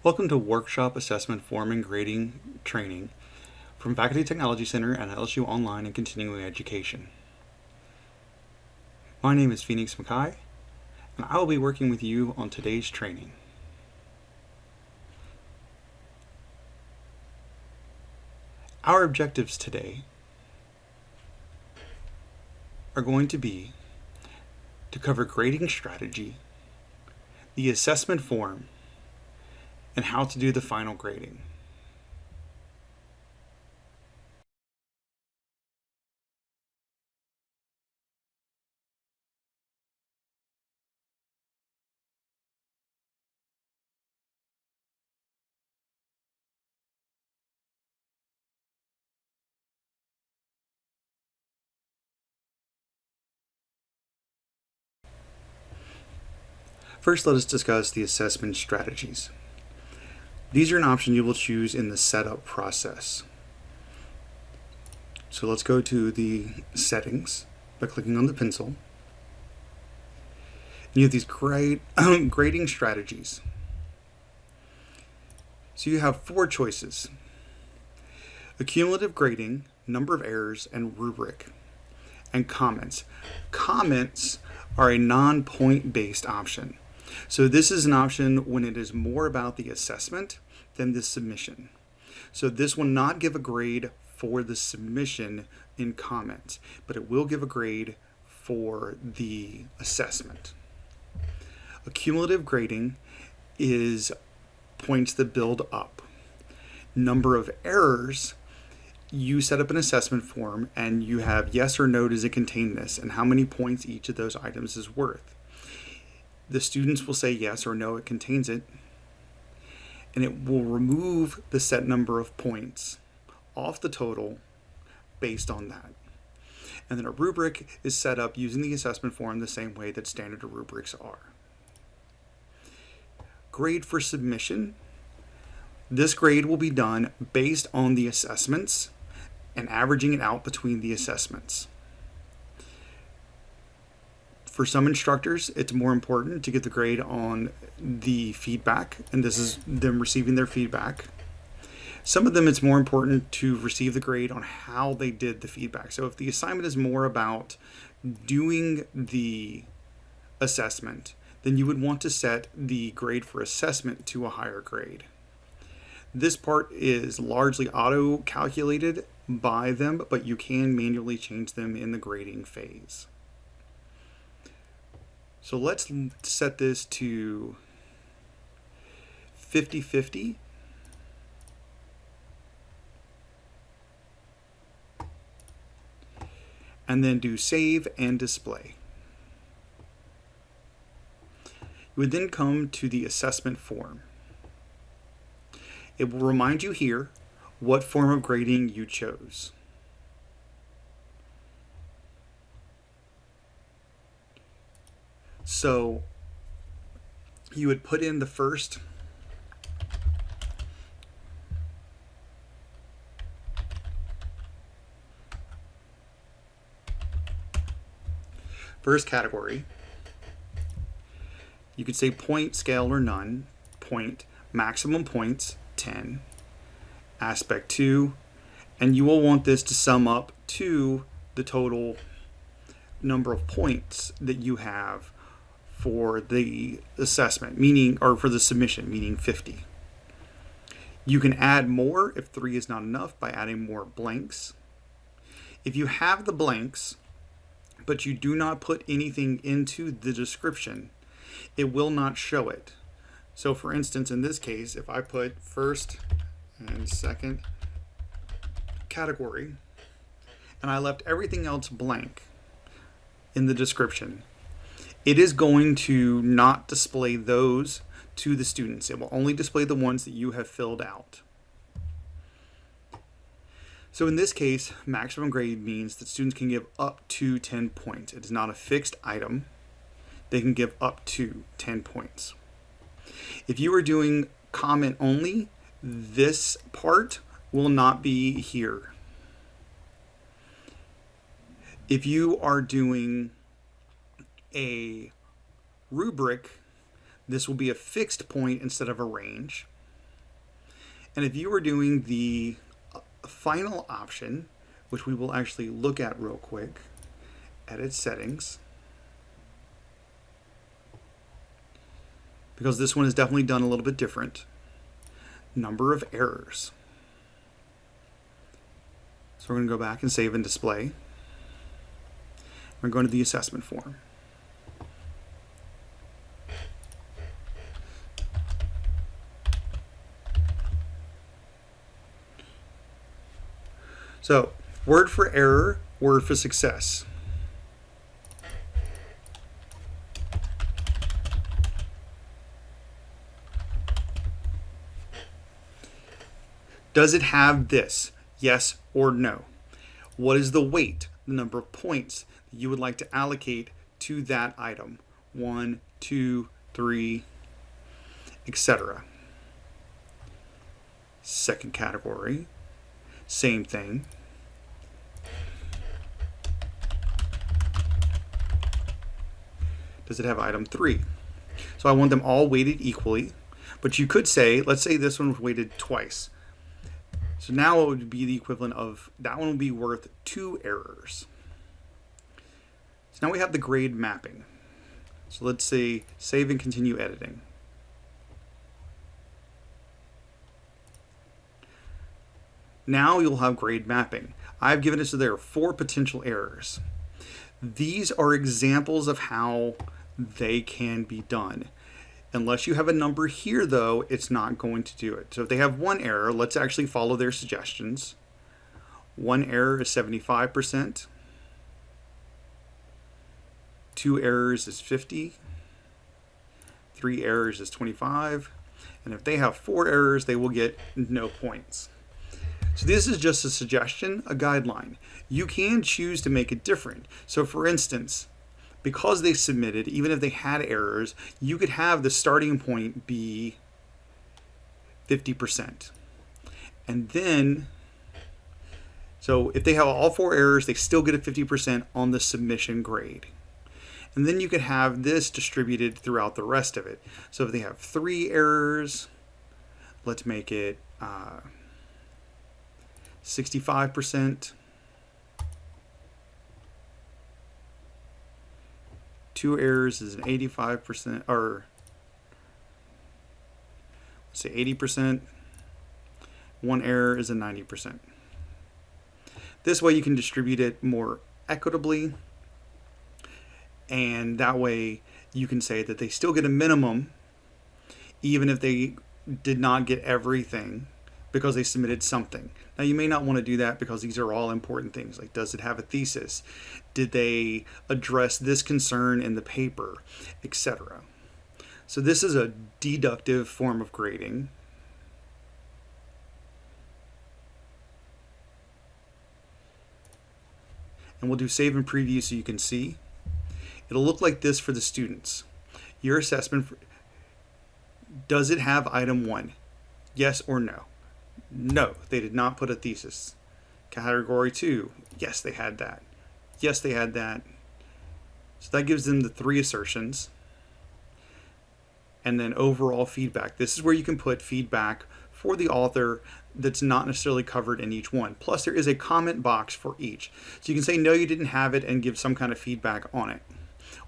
Welcome to Workshop Assessment Form and Grading Training from Faculty Technology Center at LSU Online and Continuing Education. My name is Phoenix Mackay, and I will be working with you on today's training. Our objectives today are going to be to cover grading strategy, the assessment form, and how to do the final grading. First, let us discuss the assessment strategies. These are an option you will choose in the setup process. So let's go to the settings by clicking on the pencil. And you have these great grading strategies. So you have four choices: accumulative grading, number of errors, and rubric, and comments. Comments are a non-point based option. So this is an option when it is more about the assessment than the submission. So this will not give a grade for the submission in comments, but it will give a grade for the assessment. Accumulative grading is points that build up. Number of errors, you set up an assessment form and you have yes or no, does it contain this, and how many points each of those items is worth. The students will say yes or no, it contains it, and it will remove the set number of points off the total based on that. And then a rubric is set up using the assessment form the same way that standard rubrics are. Grade for submission. This grade will be done based on the assessments and averaging it out between the assessments. For some instructors, it's more important to get the grade on the feedback, and this is them receiving their feedback. Some of them, it's more important to receive the grade on how they did the feedback. So if the assignment is more about doing the assessment, then you would want to set the grade for assessment to a higher grade. This part is largely auto-calculated by them, but you can manually change them in the grading phase. So let's set this to 50-50. And then do save and display. You would then come to the assessment form. It will remind you here what form of grading you chose. So you would put in the first category. You could say point, scale, or none. Point, maximum points, 10. Aspect 2, and you will want this to sum up to the total number of points that you have for the assessment, or for the submission, meaning 50. You can add more if 3 is not enough by adding more blanks. If you have the blanks, but you do not put anything into the description, it will not show it. So for instance, in this case, if I put first and second category, and I left everything else blank in the description, it is going to not display those to the students. It will only display the ones that you have filled out. So in this case, maximum grade means that students can give up to 10 points. It is not a fixed item. They can give up to 10 points. If you are doing comment only, this part will not be here. If you are doing a rubric, this will be a fixed point instead of a range. And if you were doing the final option, which we will actually look at real quick, edit settings, because this one is definitely done a little bit different. Number of errors. So we're going to go back and save and display. We're going to the assessment form. So, word for error, word for success. Does it have this? Yes or no? What is the weight, the number of points that you would like to allocate to that item? 1, 2, 3, etc. Second category, same thing. Does it have item 3? So I want them all weighted equally, but you could say, let's say this one was weighted twice. So now it would be the equivalent of, that one would be worth 2 errors. So now we have the grade mapping. So let's say save and continue editing. Now you'll have grade mapping. I've given it so there are 4 potential errors. These are examples of how they can be done. Unless you have a number here, though, it's not going to do it. So if they have 1 error, let's actually follow their suggestions. 1 error is 75%. 2 errors is 50. 3 errors is 25. And if they have 4 errors, they will get no points. So this is just a suggestion, a guideline. You can choose to make it different. So for instance, because they submitted, even if they had errors, you could have the starting point be 50%. And then, so if they have all 4 errors, they still get a 50% on the submission grade. And then you could have this distributed throughout the rest of it. So if they have 3 errors, let's make it 65%. 2 errors is an 85%, or let's say 80%. 1 error is a 90%. This way you can distribute it more equitably, and that way you can say that they still get a minimum even if they did not get everything because they submitted something. Now you may not want to do that because these are all important things, like does it have a thesis? Did they address this concern in the paper, etc. So this is a deductive form of grading. And we'll do save and preview so you can see. It'll look like this for the students. Your assessment, does it have item 1? Yes or no? No, they did not put a thesis. Category 2, yes, they had that. Yes, they had that. So that gives them the 3 assertions. And then overall feedback. This is where you can put feedback for the author that's not necessarily covered in each one. Plus there is a comment box for each. So you can say no, you didn't have it, and give some kind of feedback on it,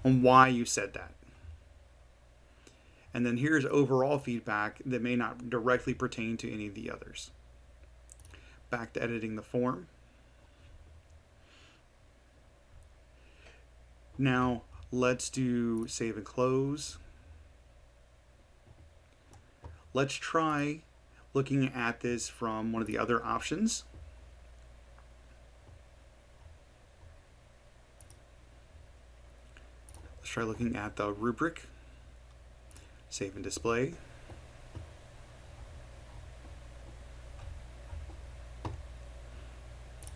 on why you said that. And then here's overall feedback that may not directly pertain to any of the others. Back to editing the form. Now let's do save and close. Let's try looking at this from one of the other options. Let's try looking at the rubric. Save and display.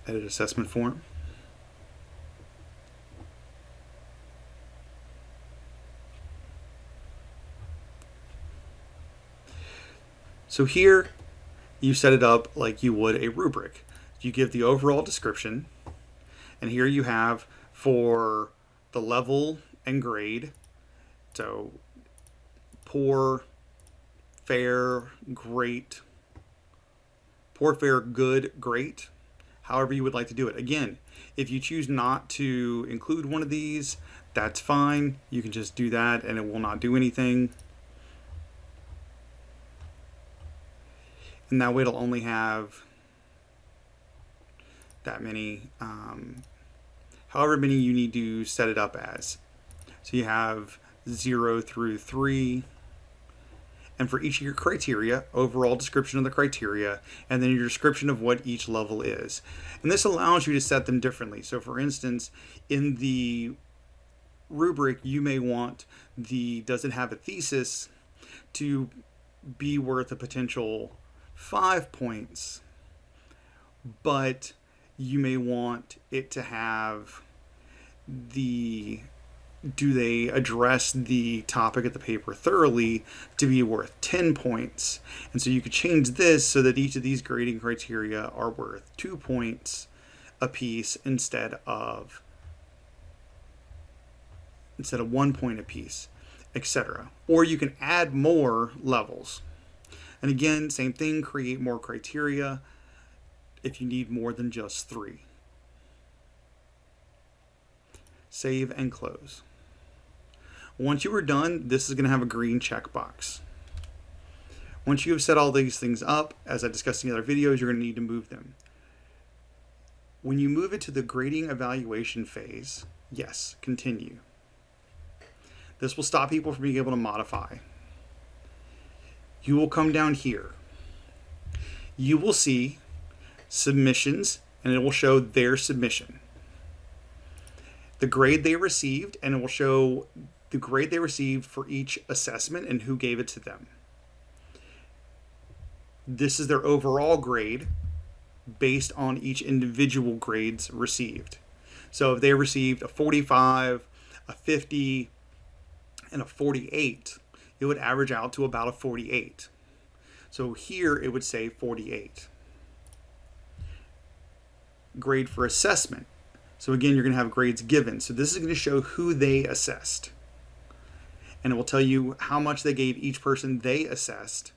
Edit assessment form. So here you set it up like you would a rubric. You give the overall description, and here you have for the level and grade. So poor, fair, great, Poor, fair, good, great, however you would like to do it. Again, if you choose not to include one of these, that's fine. You can just do that and it will not do anything. And that way it'll only have that many, however many you need to set it up as. So you have 0 through 3. And for each of your criteria, overall description of the criteria, and then your description of what each level is. And this allows you to set them differently. So for instance, in the rubric, you may want the does it have a thesis to be worth a potential 5 points, but you may want it to have the do they address the topic of the paper thoroughly to be worth 10 points. And so you could change this so that each of these grading criteria are worth 2 points a piece instead of 1 point a piece, etc. Or you can add more levels. And again, same thing, create more criteria if you need more than just 3. Save and close. Once you are done, this is going to have a green checkbox. Once you have set all these things up, as I discussed in the other videos, you're going to need to move them. When you move it to the grading evaluation phase, yes, continue. This will stop people from being able to modify. You will come down here. You will see submissions, and it will show their submission, the grade they received, and it will show the grade they received for each assessment and who gave it to them. This is their overall grade based on each individual grades received. So if they received a 45, a 50, and a 48, it would average out to about a 48. So here it would say 48. Grade for assessment. So again, you're going to have grades given. So this is going to show who they assessed. And it will tell you how much they gave each person they assessed.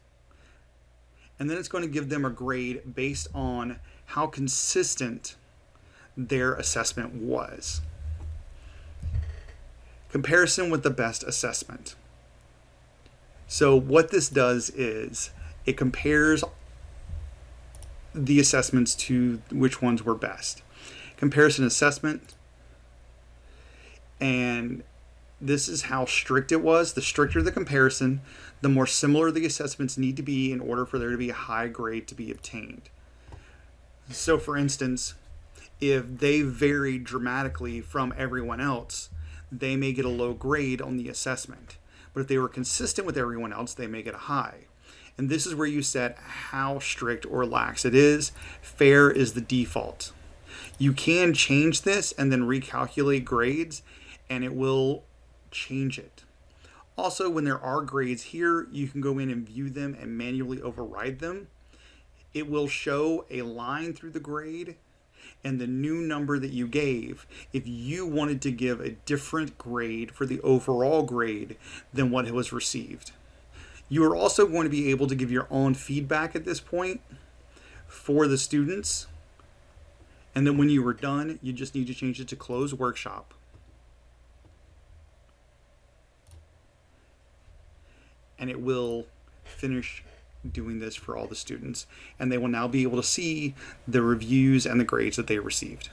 And then it's going to give them a grade based on how consistent their assessment was. Comparison with the best assessment. So what this does is it compares the assessments to which ones were best. Comparison assessment, and this is how strict it was. The stricter the comparison, the more similar the assessments need to be in order for there to be a high grade to be obtained. So for instance, if they vary dramatically from everyone else, they may get a low grade on the assessment. But if they were consistent with everyone else, they may get a high. And this is where you set how strict or lax it is. Fair is the default. You can change this and then recalculate grades, and it will change it. Also, when there are grades here, you can go in and view them and manually override them. It will show a line through the grade and the new number that you gave if you wanted to give a different grade for the overall grade than what was received. You are also going to be able to give your own feedback at this point for the students. And then when you were done, you just need to change it to close workshop. And it will finish doing this for all the students. And they will now be able to see the reviews and the grades that they received.